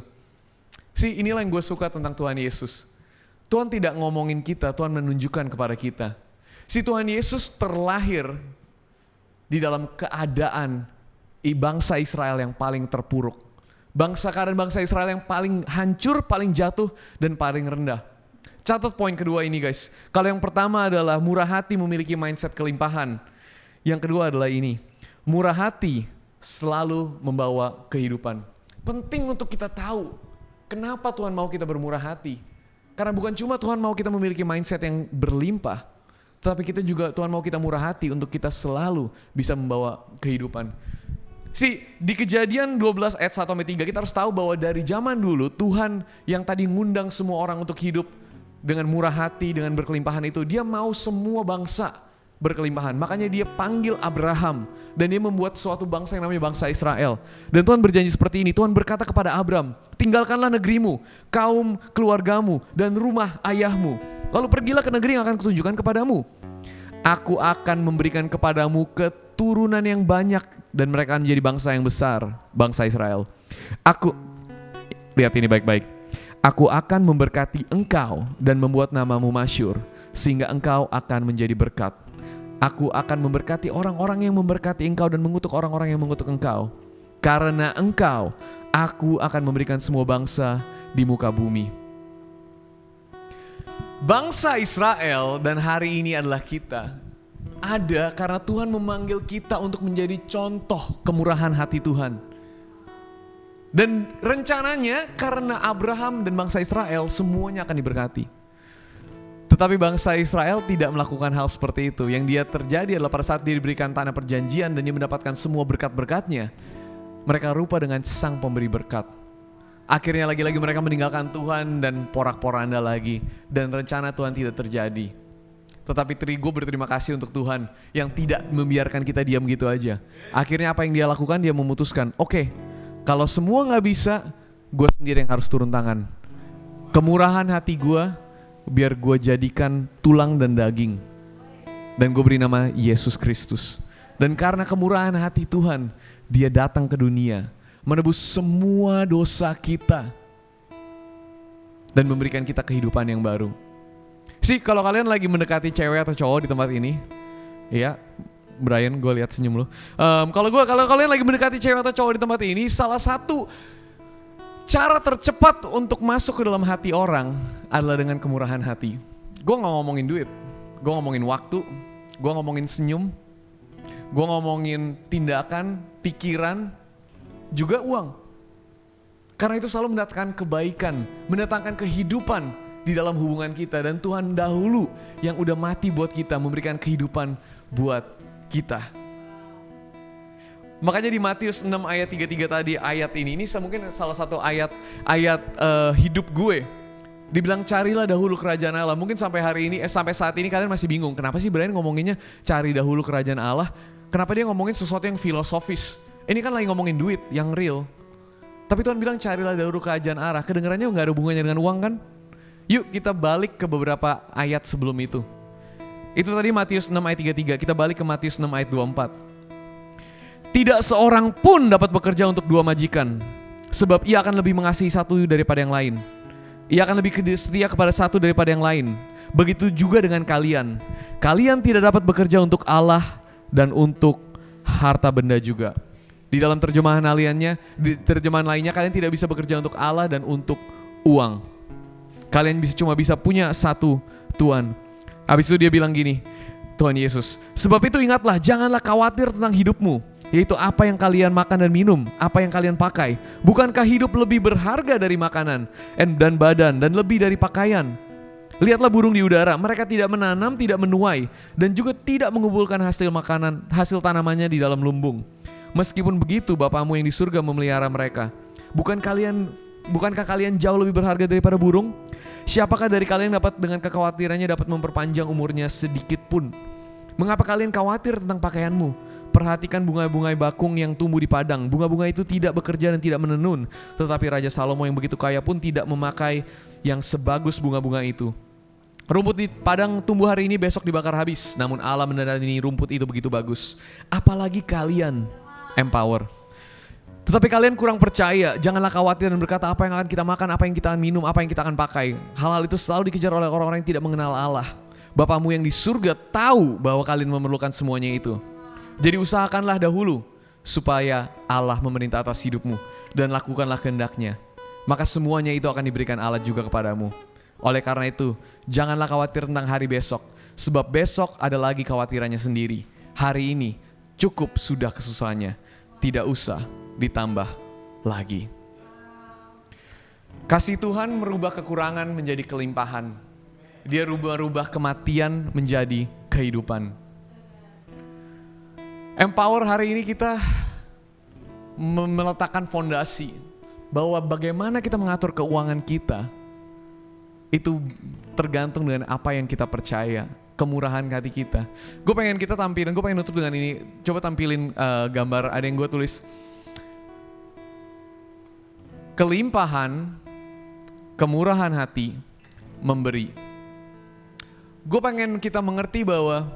Inilah yang gue suka tentang Tuhan Yesus. Tuhan tidak ngomongin kita, Tuhan menunjukkan kepada kita. Tuhan Yesus terlahir di dalam keadaan bangsa Israel yang paling terpuruk. Keadaan bangsa Israel yang paling hancur, paling jatuh, dan paling rendah. Catat poin kedua ini guys. Kalau yang pertama adalah murah hati memiliki mindset kelimpahan. Yang kedua adalah ini. Murah hati selalu membawa kehidupan. Penting untuk kita tahu kenapa Tuhan mau kita bermurah hati. Karena bukan cuma Tuhan mau kita memiliki mindset yang berlimpah, tetapi kita juga Tuhan mau kita murah hati untuk kita selalu bisa membawa kehidupan. Di Kejadian 12 ayat 1-3 kita harus tahu bahwa dari zaman dulu Tuhan yang tadi ngundang semua orang untuk hidup dengan murah hati, dengan berkelimpahan itu, dia mau semua bangsa berkelimpahan. Makanya dia panggil Abraham dan dia membuat suatu bangsa yang namanya bangsa Israel. Dan Tuhan berjanji seperti ini, Tuhan berkata kepada Abram, tinggalkanlah negerimu, kaum keluargamu, dan rumah ayahmu. Lalu pergilah ke negeri yang akan kutunjukkan kepadamu. Aku akan memberikan kepadamu keturunan yang banyak dan mereka akan menjadi bangsa yang besar, bangsa Israel. Lihat ini baik-baik. Aku akan memberkati engkau dan membuat namamu masyhur, sehingga engkau akan menjadi berkat. Aku akan memberkati orang-orang yang memberkati engkau dan mengutuk orang-orang yang mengutuk engkau. Karena engkau, aku akan memberikan semua bangsa di muka bumi. Bangsa Israel dan hari ini adalah kita. ada karena Tuhan memanggil kita untuk menjadi contoh kemurahan hati Tuhan. Dan rencananya karena Abraham dan bangsa Israel semuanya akan diberkati. Tetapi bangsa Israel tidak melakukan hal seperti itu. Yang dia terjadi adalah pada saat dia diberikan tanah perjanjian dan dia mendapatkan semua berkat-berkatnya, mereka rupa dengan sang pemberi berkat. Akhirnya lagi-lagi mereka meninggalkan Tuhan dan porak-poranda lagi. Dan rencana Tuhan tidak terjadi. Tetapi gue berterima kasih untuk Tuhan yang tidak membiarkan kita diam gitu aja. Akhirnya apa yang dia lakukan, dia memutuskan, oke, kalau semua gak bisa, gue sendiri yang harus turun tangan. Kemurahan hati gue, biar gue jadikan tulang dan daging. Dan gue beri nama Yesus Kristus. Dan karena kemurahan hati Tuhan, dia datang ke dunia, menebus semua dosa kita, dan memberikan kita kehidupan yang baru. Kalau kalian lagi mendekati cewek atau cowok di tempat ini, ya, Brian, gue lihat senyum lu. Kalau kalian lagi mendekati cewek atau cowok di tempat ini, salah satu cara tercepat untuk masuk ke dalam hati orang adalah dengan kemurahan hati. Gue gak ngomongin duit, gue ngomongin waktu, gue ngomongin senyum, gue ngomongin tindakan, pikiran, juga uang. Karena itu selalu mendatangkan kebaikan, mendatangkan kehidupan di dalam hubungan kita. Dan Tuhan dahulu yang udah mati buat kita, memberikan kehidupan buat kita. Makanya di Matius 6 ayat 33 tadi, ayat ini mungkin salah satu ayat hidup gue. Dibilang carilah dahulu kerajaan Allah. Mungkin sampai saat ini kalian masih bingung, kenapa sih Brian ngomonginnya cari dahulu kerajaan Allah? Kenapa dia ngomongin sesuatu yang filosofis? Ini kan lagi ngomongin duit yang real. Tapi Tuhan bilang carilah dahulu kerajaan Allah. Kedengarannya gak ada hubungannya dengan uang kan? Yuk kita balik ke beberapa ayat sebelum itu. Itu tadi Matius 6 ayat 33, kita balik ke Matius 6 ayat 24. Tidak seorang pun dapat bekerja untuk dua majikan, sebab ia akan lebih mengasihi satu daripada yang lain. Ia akan lebih setia kepada satu daripada yang lain. Begitu juga dengan kalian. Kalian tidak dapat bekerja untuk Allah dan untuk harta benda juga. Di dalam terjemahan lainnya, kalian tidak bisa bekerja untuk Allah dan untuk uang. Kalian cuma bisa punya satu Tuhan. Habis itu dia bilang gini, Tuhan Yesus, sebab itu ingatlah, janganlah khawatir tentang hidupmu, yaitu apa yang kalian makan dan minum, apa yang kalian pakai. Bukankah hidup lebih berharga dari makanan dan badan dan lebih dari pakaian? Lihatlah burung di udara, mereka tidak menanam, tidak menuai, dan juga tidak mengumpulkan hasil tanamannya di dalam lumbung. Meskipun begitu, Bapamu yang di surga memelihara mereka. Bukankah kalian jauh lebih berharga daripada burung? Siapakah dari kalian dapat dengan kekhawatirannya dapat memperpanjang umurnya sedikit pun? Mengapa kalian khawatir tentang pakaianmu? Perhatikan bunga-bunga bakung yang tumbuh di padang. Bunga-bunga itu tidak bekerja dan tidak menenun. Tetapi Raja Salomo yang begitu kaya pun tidak memakai yang sebagus bunga-bunga itu. Rumput di padang tumbuh hari ini, besok dibakar habis. Namun Allah menandani rumput itu begitu bagus. Apalagi kalian, Empower. Tetapi kalian kurang percaya, janganlah khawatir dan berkata apa yang akan kita makan, apa yang kita akan minum, apa yang kita akan pakai. Hal-hal itu selalu dikejar oleh orang-orang yang tidak mengenal Allah. Bapamu yang di surga tahu bahwa kalian memerlukan semuanya itu. Jadi usahakanlah dahulu supaya Allah memerintah atas hidupmu dan lakukanlah kehendaknya. Maka semuanya itu akan diberikan Allah juga kepadamu. Oleh karena itu, janganlah khawatir tentang hari besok, sebab besok ada lagi khawatirannya sendiri. Hari ini cukup sudah kesusahannya, tidak usah ditambah lagi. Kasih Tuhan merubah kekurangan menjadi kelimpahan. Dia rubah kematian menjadi kehidupan. Empower hari ini kita meletakkan fondasi bahwa bagaimana kita mengatur keuangan kita itu tergantung dengan apa yang kita percaya, kemurahan hati kita. Gue pengen kita tampilin, gue pengen nutup dengan ini. Coba tampilin gambar, ada yang gue tulis. Kelimpahan, kemurahan hati, memberi. Gue pengen kita mengerti bahwa,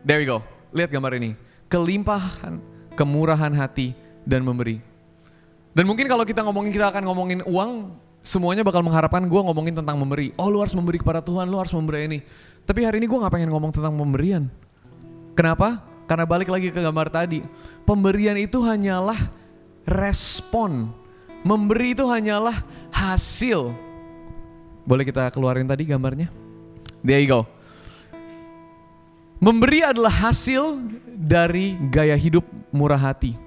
there we go, lihat gambar ini. Kelimpahan, kemurahan hati, dan memberi. Dan mungkin kalau kita akan ngomongin uang, semuanya bakal mengharapkan gue ngomongin tentang memberi. Oh, lu harus memberi kepada Tuhan, lu harus memberi ini. Tapi hari ini gue gak pengen ngomong tentang pemberian. Kenapa? Karena balik lagi ke gambar tadi. Pemberian itu hanyalah respon. Memberi itu hanyalah hasil. Boleh kita keluarin tadi gambarnya? There you go. Memberi adalah hasil dari gaya hidup murah hati.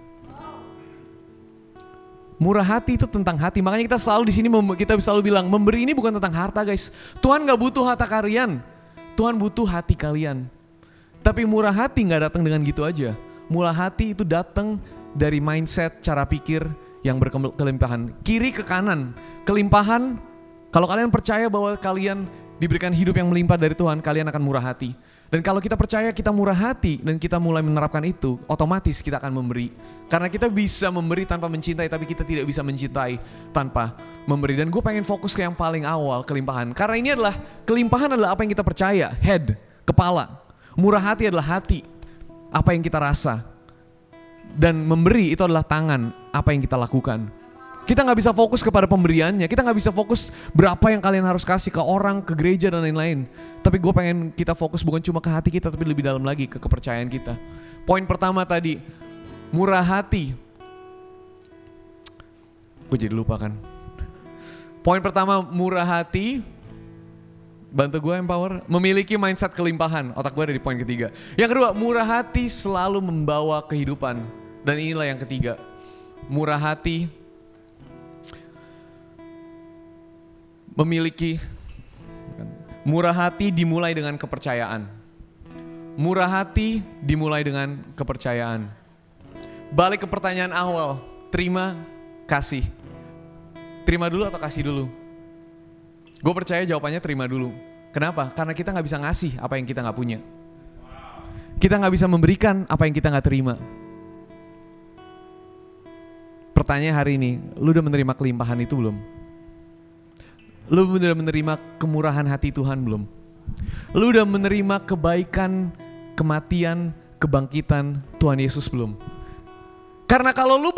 Murah hati itu tentang hati. Makanya kita selalu di sini kita selalu bilang memberi ini bukan tentang harta, guys. Tuhan nggak butuh harta kalian. Tuhan butuh hati kalian. Tapi murah hati nggak datang dengan gitu aja. Murah hati itu datang dari mindset, cara pikir yang berkelimpahan. Kiri ke kanan, kelimpahan. Kalau kalian percaya bahwa kalian diberikan hidup yang melimpah dari Tuhan, kalian akan murah hati. Dan kalau kita percaya kita murah hati dan kita mulai menerapkan itu, otomatis kita akan memberi. Karena kita bisa memberi tanpa mencintai, tapi kita tidak bisa mencintai tanpa memberi. Dan gue pengen fokus ke yang paling awal, kelimpahan. Karena ini adalah, kelimpahan adalah apa yang kita percaya, head, kepala. Murah hati adalah hati, apa yang kita rasa. Dan memberi itu adalah tangan, apa yang kita lakukan. Kita gak bisa fokus kepada pemberiannya, kita gak bisa fokus berapa yang kalian harus kasih ke orang, ke gereja dan lain-lain. Tapi gue pengen kita fokus bukan cuma ke hati kita, tapi lebih dalam lagi ke kepercayaan kita. Poin pertama tadi, murah hati. Gue jadi lupa kan. Poin pertama, murah hati. Bantu gue empower. Memiliki mindset kelimpahan. Otak gue ada di poin ketiga. Yang kedua, murah hati selalu membawa kehidupan. Dan inilah yang ketiga. Murah hati dimulai dengan kepercayaan. Murah hati dimulai dengan kepercayaan. Balik ke pertanyaan awal, terima, kasih. Terima dulu atau kasih dulu? Gue percaya jawabannya terima dulu. Kenapa? Karena kita gak bisa ngasih apa yang kita gak punya. Kita gak bisa memberikan apa yang kita gak terima. Pertanyaan hari ini, lu udah menerima kelimpahan itu belum? Lu udah menerima kemurahan hati Tuhan belum? Lu udah menerima kebaikan, kematian, kebangkitan Tuhan Yesus belum? Karena kalau lu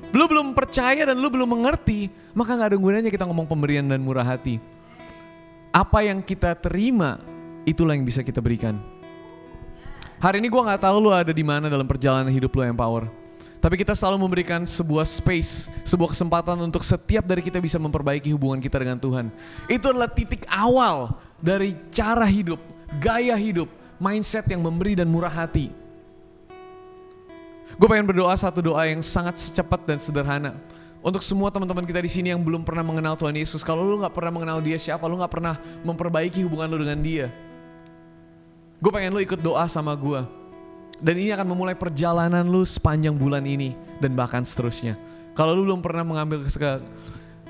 belum percaya dan lu belum mengerti, maka gak ada gunanya kita ngomong pemberian dan murah hati. Apa yang kita terima, itulah yang bisa kita berikan. Hari ini gue gak tahu lu ada di mana dalam perjalanan hidup lu Empower. Tapi kita selalu memberikan sebuah space, sebuah kesempatan untuk setiap dari kita bisa memperbaiki hubungan kita dengan Tuhan. Itu adalah titik awal dari cara hidup, gaya hidup, mindset yang memberi dan murah hati. Gue pengen berdoa satu doa yang sangat secepat dan sederhana. Untuk semua teman-teman kita di sini yang belum pernah mengenal Tuhan Yesus, kalau lu gak pernah mengenal dia siapa, lu gak pernah memperbaiki hubungan lu dengan dia. Gue pengen lu ikut doa sama gue. Dan ini akan memulai perjalanan lu sepanjang bulan ini dan bahkan seterusnya. Kalau lu belum pernah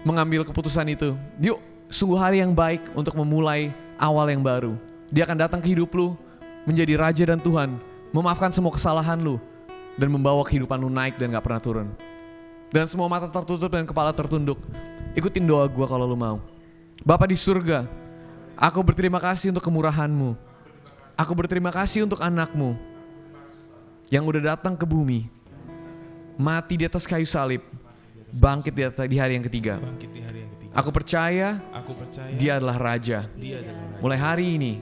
mengambil keputusan itu, yuk sungguh hari yang baik untuk memulai awal yang baru. Dia akan datang ke hidup lu, menjadi raja dan Tuhan, memaafkan semua kesalahan lu, dan membawa kehidupan lu naik dan gak pernah turun. Dan semua mata tertutup dan kepala tertunduk. Ikutin doa gue kalau lu mau. Bapa di surga, aku berterima kasih untuk kemurahan-Mu. Aku berterima kasih untuk anak-Mu yang udah datang ke bumi, mati di atas kayu salib, bangkit di hari yang ketiga. Aku percaya dia adalah Raja. Mulai hari ini,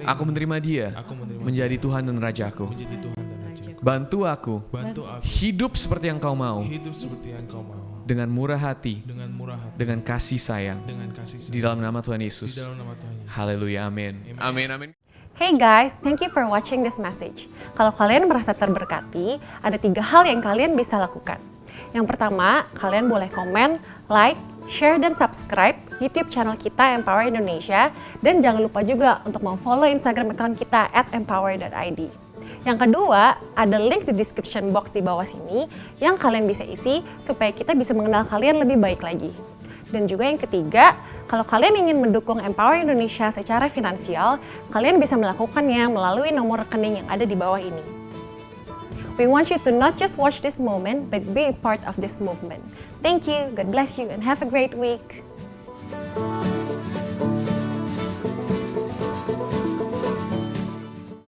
aku menerima dia menjadi Tuhan dan Rajaku. Bantu aku hidup seperti yang Kau mau, dengan murah hati, dengan kasih sayang, di dalam nama Tuhan Yesus. Haleluya, amin. Amin, amin. Hey guys, thank you for watching this message. Kalau kalian merasa terberkati, ada 3 hal yang kalian bisa lakukan. Yang pertama, kalian boleh komen, like, share, dan subscribe YouTube channel kita Empower Indonesia. Dan jangan lupa juga untuk follow Instagram account kita @empower.id. Yang kedua, ada link di description box di bawah sini yang kalian bisa isi supaya kita bisa mengenal kalian lebih baik lagi. Dan juga yang ketiga, kalau kalian ingin mendukung Empower Indonesia secara finansial, kalian bisa melakukannya melalui nomor rekening yang ada di bawah ini. We want you to not just watch this moment, but be a part of this movement. Thank you, God bless you, and have a great week.